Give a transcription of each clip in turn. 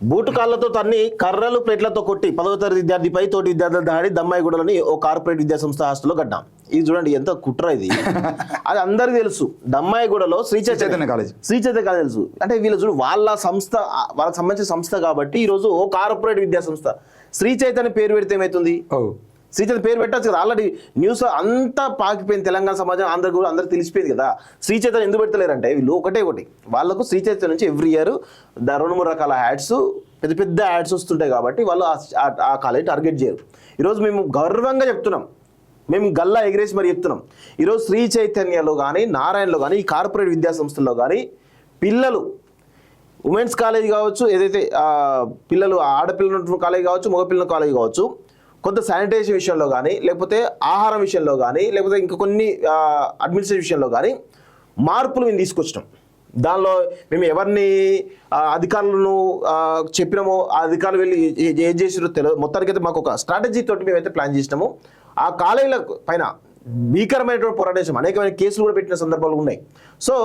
Boot కాళ్లతో తన్ని కర్రలు ప్లేట్లతో కొట్టి 10వ తరగతి విద్యార్థిపై తోటి విద్యార్థుల దాడి దమ్మాయిగూడలోని ఓ కార్పొరేట్ విద్యాసంస్థ హాస్టల్లో గడ్డాం. ఇది చూడండి ఎంత కుట్ర ఇది. అది అందరికీ తెలుసు. దమ్మాయిగూడలో శ్రీ చైతన్య కాలేజ్ తెలుసు. అంటే వీళ్ళు చూడు వాళ్ళ సంస్థ, వాళ్ళకి సంబంధించిన సంస్థ కాబట్టి ఈరోజు ఓ కార్పొరేట్ విద్యాసంస్థ శ్రీ చైతన్య పేరు పెడితే ఏమవుతుంది? శ్రీ చైతన్య పేరు పెట్టచ్చు కదా. ఆల్రెడీ న్యూస్ అంతా పాకిపోయింది, తెలంగాణ సమాజం అందరికి తెలిసిపోయింది కదా. శ్రీ చైతన్య ఎందుకు పెడతలేరంటే వీళ్ళు ఒకటి వాళ్ళకు శ్రీ చైతన్య నుంచి ఎవ్రీ ఇయర్ 2-3 రకాల యాడ్స్, పెద్ద యాడ్స్ వస్తుంటాయి కాబట్టి వాళ్ళు ఆ కాలేజ్ టార్గెట్ చేయరు. ఈరోజు మేము గర్వంగా చెప్తున్నాం, మేము గల్లా ఎగిరేసి మరి చెప్తున్నాం, ఈరోజు శ్రీ చైతన్యలో కానీ నారాయణలో కానీ ఈ కార్పొరేట్ విద్యాసంస్థల్లో కానీ పిల్లలు ఉమెన్స్ కాలేజ్ కావచ్చు, ఏదైతే పిల్లలు ఆడపిల్లల కాలేజ్ కావచ్చు, మగపిల్లల కాలేజ్ కావచ్చు, కొంత శానిటైజేషన్ విషయంలో కానీ, లేకపోతే ఆహారం విషయంలో కానీ, లేకపోతే ఇంకా కొన్ని అడ్మినిస్ట్రేషన్ విషయంలో కానీ మార్పులు మేము తీసుకొచ్చినాం. దానిలో మేము ఎవరిని అధికారులను చెప్పినామో ఆ అధికారులు వెళ్ళి ఏం చేసిరో తెలియదు. మొత్తానికైతే మాకు ఒక స్ట్రాటజీ తోటి మేమైతే ప్లాన్ చేసినాము. ఆ కాలేజీల పైన భీకరమైనటువంటి పోరాటం, అనేకమైన కేసులు కూడా పెట్టిన సందర్భాలు ఉన్నాయి. సో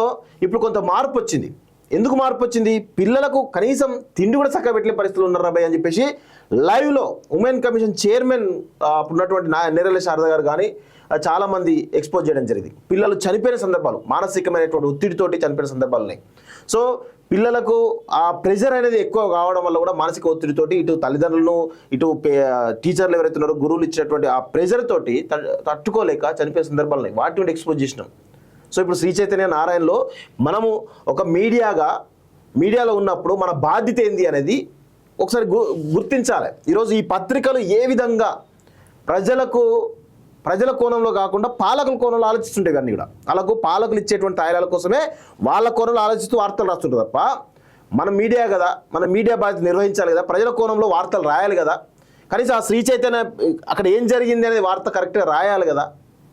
ఇప్పుడు కొంత మార్పు వచ్చింది. ఎందుకు మార్పు వచ్చింది? పిల్లలకు కనీసం తిండి కూడా చక్కగా పెట్టలే పరిస్థితులు ఉన్నారు రాబాయ్ అని చెప్పేసి లైవ్లో ఉమెన్ కమిషన్ చైర్మన్ ఉన్నటువంటి నేరల శారద గారు కానీ చాలామంది ఎక్స్పోజ్ చేయడం జరిగింది. పిల్లలు చనిపోయిన సందర్భాలు, మానసికమైనటువంటి ఒత్తిడితోటి చనిపోయిన సందర్భాలు ఉన్నాయి. సో పిల్లలకు ఆ ప్రెషర్ అనేది ఎక్కువ కావడం వల్ల కూడా మానసిక ఒత్తిడితోటి ఇటు తల్లిదండ్రులను, ఇటు టీచర్లు ఎవరైతే ఉన్నారో గురువులు ఇచ్చినటువంటి ఆ ప్రెషర్ తోటి తట్టుకోలేక చనిపోయే సందర్భాలు ఉన్నాయి. వాటి నుండి ఎక్స్పోజ్ చేసినాం. సో ఇప్పుడు శ్రీ చైతన్య నారాయణలో మనము ఒక మీడియాలో ఉన్నప్పుడు మన బాధ్యత ఏంది అనేది ఒకసారి గుర్తించాలి. ఈరోజు ఈ పత్రికలు ఏ విధంగా ప్రజల కోణంలో కాకుండా పాలకుల కోణంలో ఆలోచిస్తుంటాయి. అన్నీ కూడా వాళ్ళకు పాలకులు ఇచ్చేటువంటి తాయిలాల కోసమే వాళ్ళ కోణంలో ఆలోచిస్తూ వార్తలు రాస్తుంటారు తప్ప మన మీడియా కదా, మన మీడియా బాధ్యత నిర్వహించాలి కదా, ప్రజల కోణంలో వార్తలు రాయాలి కదా. కనీసం ఆ శ్రీ చైతన్య అక్కడ ఏం జరిగింది అనేది వార్త కరెక్ట్గా రాయాలి కదా.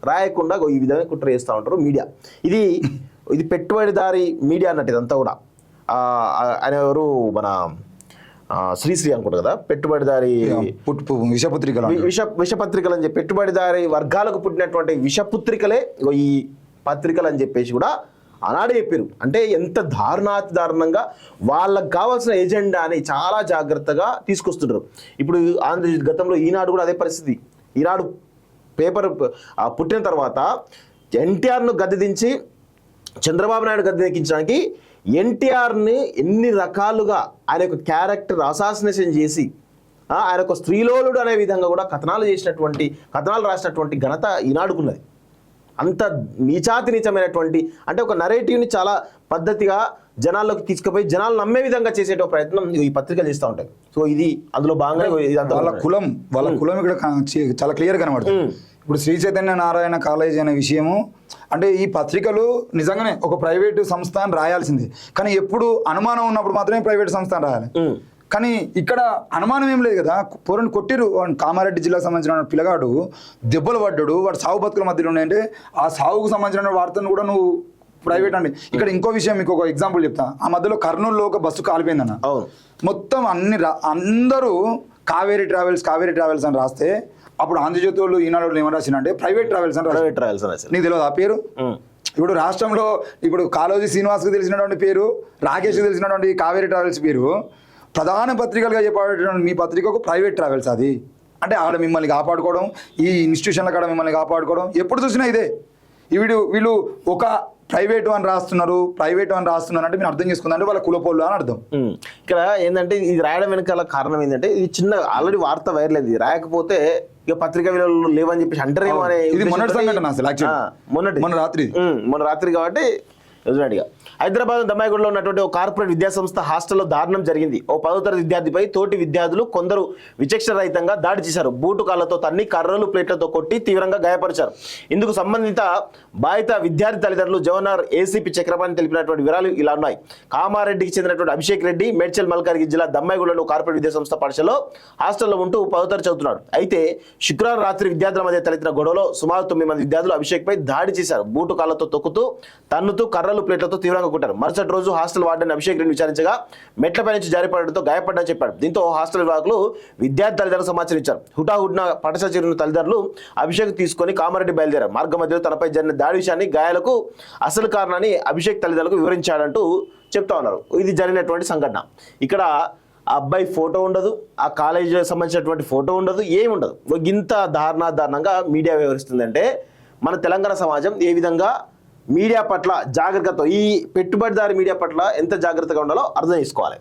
రాయకుండా ఈ విధంగా కుట్ర చేస్తూ ఉంటారు మీడియా. ఇది పెట్టుబడిదారి మీడియా అన్నట్టు ఇదంతా కూడా. ఆయన ఎవరు మన శ్రీశ్రీ అనుకుంటా కదా, పెట్టుబడిదారి విషపత్రికలు అని చెప్పి పెట్టుబడిదారి వర్గాలకు పుట్టినటువంటి విషపుత్రికలే ఈ పత్రికలు అని చెప్పేసి కూడా ఆనాడే చెప్పారు. అంటే ఎంత దారుణంగా వాళ్ళకు కావాల్సిన ఎజెండాని చాలా జాగ్రత్తగా తీసుకొస్తుంటారు. ఇప్పుడు గతంలో ఈనాడు కూడా అదే పరిస్థితి. ఈనాడు పేపర్ పుట్టిన తర్వాత ఎన్టీఆర్ను గద్దెదించి చంద్రబాబు నాయుడు గద్దెదించడానికి ఎన్టీఆర్ని ఎన్ని రకాలుగా ఆయన యొక్క క్యారెక్టర్ అసాసినేషన్ చేసి ఆయన ఒక స్త్రీలోలుడు అనే విధంగా కూడా కథనాలు రాసినటువంటి ఘనత ఈనాడుకున్నది. అంత నీచమైనటువంటి అంటే ఒక నరేటివ్ని చాలా పద్ధతిగా జనాల్లోకి తీసుకుపోయి జనాలు నమ్మే విధంగా చేసే ప్రయత్నం ఈ పత్రికలు చేస్తూ ఉంటాయి. సో ఇది అందులో భాగంగా వాళ్ళ కులం ఇక్కడ చాలా క్లియర్ కనబడుతుంది. ఇప్పుడు శ్రీ చైతన్య నారాయణ కాలేజ్ అనే విషయము అంటే ఈ పత్రికలు నిజంగానే ఒక ప్రైవేటు సంస్థ అని రాయాల్సిందే, కానీ ఎప్పుడు అనుమానం ఉన్నప్పుడు మాత్రమే ప్రైవేట్ సంస్థ అని రాయాలి. కానీ ఇక్కడ అనుమానం ఏం లేదు కదా. పూర్వం కొట్టిరు కామారెడ్డి జిల్లాకు సంబంధించిన పిల్లగాడు దెబ్బలు పడ్డాడు, వాడు సాగు బతుకుల మధ్యలో ఉన్నాయంటే ఆ సాగుకు సంబంధించిన వార్తను కూడా నువ్వు ప్రైవేట్ అండి. ఇక్కడ ఇంకో విషయం మీకు ఒక ఎగ్జాంపుల్ చెప్తా. ఆ మధ్యలో కర్నూలులో ఒక బస్సు కాలిపోయిందన్న. మొత్తం అందరూ కావేరీ ట్రావెల్స్ అని రాస్తే అప్పుడు ఆంధ్రజ్యోతి వాళ్ళు ఈనాడు ఏమని రాసిందంటే ప్రైవేట్ ట్రావెల్స్ అని నీకు తెలియదు ఆ పేరు. ఇప్పుడు రాష్ట్రంలో ఇప్పుడు కాళోజీ శ్రీనివాస్కి తెలిసినటువంటి పేరు, రాకేష్కి తెలిసినటువంటి కావేరీ ట్రావెల్స్ పేరు ప్రధాన పత్రికలుగా చెప్పేటువంటి మీ పత్రికకు ప్రైవేట్ ట్రావెల్స్. అది అంటే ఆడ మిమ్మల్ని కాపాడుకోవడం, ఈ ఇన్స్టిట్యూషన్ల కాడ మిమ్మల్ని కాపాడుకోవడం ఎప్పుడు చూసినా ఇదే. వీళ్ళు ఒక ప్రైవేటు అని రాస్తున్నారు అంటే మీరు అర్థం చేసుకుందంటే వాళ్ళ కులపోళ్ళు అని అర్థం. ఇక్కడ ఏంటంటే ఇది రాయడం వెనకాల కారణం ఏంటంటే ఇది చిన్న ఆల్రెడీ వార్త వైరల్ అయింది. రాయకపోతే ఇక పత్రికా విలువలు లేవని చెప్పి అంటారేమో అనే ఇది మొన్నటి సంఘటన అసలు మొన్న రాత్రి కాబట్టి ఎదురుగా హైదరాబాద్ దమ్మాయిగూడలో ఉన్నటువంటి ఒక కార్పొరేట్ విద్యాసంస్థ హాస్టల్లో దారుణం జరిగింది. ఓ 10వ తరగతి విద్యార్థిపై తోటి విద్యార్థులు కొందరు విచక్షణ రహితంగా దాడి చేశారు. బూటు కాళ్లతో తన్ని కర్రలు ప్లేట్లతో కొట్టి తీవ్రంగా గాయపరిచారు. ఇందుకు సంబంధిత బాధిత విద్యార్థి తల్లిదండ్రులు జవహర్ ఏసీపీ చక్రపాణి తెలిపినటువంటి వివరాలు ఇలా ఉన్నాయి. కామారెడ్డికి చెందినటువంటి అభిషేక్ రెడ్డి మేడ్చల్ మల్కాజ్గిరి జిల్లా దమ్మాయిగూడలో కార్పొరేట్ విద్యాసంస్థ పాఠశాలలో హాస్టల్లో ఉంటూ 10వ తరగతి చదువుతున్నాడు. అయితే శుక్రవారం రాత్రి విద్యార్థుల మధ్య తలెత్తిన గొడవలో సుమారు 9 మంది విద్యార్థులు అభిషేక్ పై దాడి చేశారు. బూటు కాళ్లతో తొక్కుతూ తన్నుతూ కర్రలు ప్లేట్లతో తీవ్రంగా కొట్టారు. మరుసటి రోజు హాస్టల్ వార్డెన్ అభిషేక్ రెడ్డి విచారించగా మెట్లపై నుంచి జారిపడడంతో గాయపడ్డని చెప్పాడు. దీంతో హాస్టల్ నిర్వాహకులు విద్యార్థి తల్లిదండ్రులకు సమాచారం ఇచ్చారు. హుటాహుటిన పాఠశాల చేరిన తల్లిదండ్రులు అభిషేక్ తీసుకొని కామారెడ్డి బయలుదేరారు. మార్గ మధ్యలో తనపై జరిగిన దాడి విషయాన్ని, గాయాలకు అసలు కారణాన్ని అభిషేక్ తల్లిదండ్రులకు వివరించాడంటూ చెప్తా ఉన్నారు. ఇది జరిగినటువంటి సంఘటన. ఇక్కడ ఆ అబ్బాయి ఫోటో ఉండదు, ఆ కాలేజీకి సంబంధించినటువంటి ఫోటో ఉండదు, ఏమి ఉండదు. ఇంత దారుణంగా మీడియా వ్యవహరిస్తుందంటే మన తెలంగాణ సమాజం ఏ విధంగా మీడియా పట్ల జాగ్రత్తతో, ఈ పెట్టుబడిదారి మీడియా పట్ల ఎంత జాగ్రత్తగా ఉండాలో అర్థం చేసుకోవాలి.